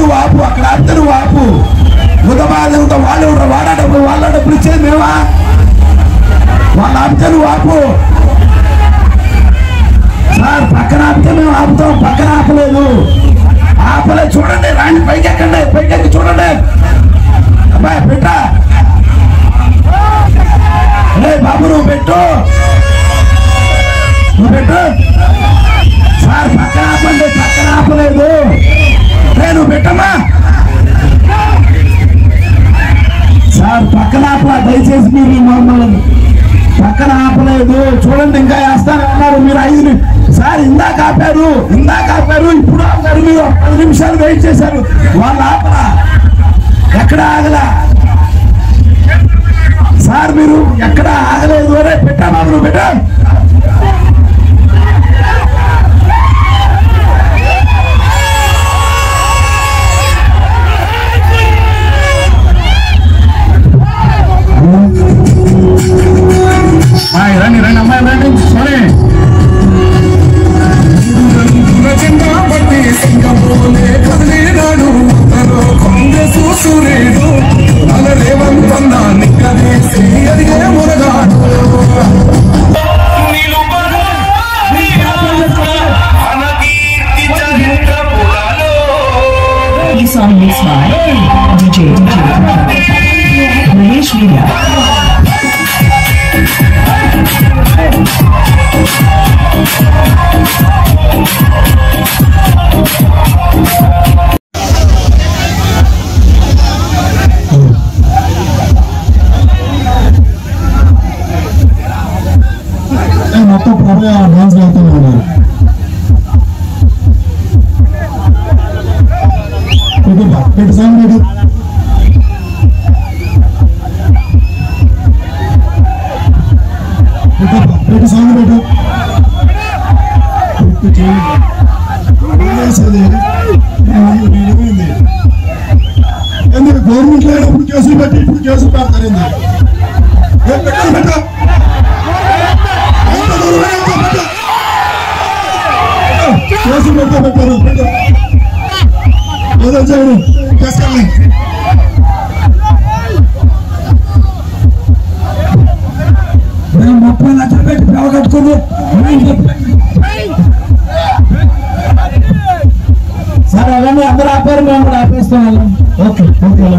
నువ్వు ఆపు, అక్కడ ఆపితే నువ్వు ఆపు. ఉదమాదంతో వాళ్ళు వాడా డబ్బులు వాళ్ళ డబ్బులు ఇచ్చేది మేమా? వాళ్ళు ఆపితే నువ్వు ఆపు. సార్ పక్కన ఆపితే మేము ఆపుతాం, పక్కన ఆపలేదు. ఆపలేదు చూడండి, రాండి పైకి ఎక్కండి, పైకి ఎక్కి చూడండి. అబ్బాయి పెట్టా బాబు, నువ్వు పెట్టు, నువ్వు పెట్టు. సార్ పక్కన ఆపండి, పక్కన ఆపలేదు. నువ్వు పెట్టమ్మా. సార్ పక్కన ఆపలా, దయచేసి మీరు మమ్మల్ని పక్కన ఆపలేదు. చూడండి ఇంకా వేస్తానన్నారు మీరు 5 సార్ ఇందాక ఆపారు, ఇప్పుడు ఆపారు. మీరు 10 నిమిషాలు వెయిట్ చేశారు, వాళ్ళు ఆపలా, ఎక్కడ ఆగలా. సార్ మీరు ఎక్కడ ఆగలేదు. అరే పెట్టా బాబు, నువ్వు పెట్టా. రండి రండి అమ్మాయి రండి. సరే ఈ song mix by DJ Mahesh Media. మొత్తం ప్రభా డాన్స్ చేస్తూ ఉన్నారు. పెట్టి సాంగ్ పెట్టి సాంగ్ పెట్టు. ఎందుకు గవర్నమెంట్ లేనప్పుడు కేసులు పెట్టి ఇప్పుడు కేసులు పెడతారు? కేసులు పెట్టారు ఏదో చేయడు కేసుకెళ్ళి. మేము 30 లక్షలు పెట్టి పేవ కట్టుకుంది. సరే అవన్నీ అందరూ ఆపారు, మేము కూడా ఆపేస్తాం. Okay okay.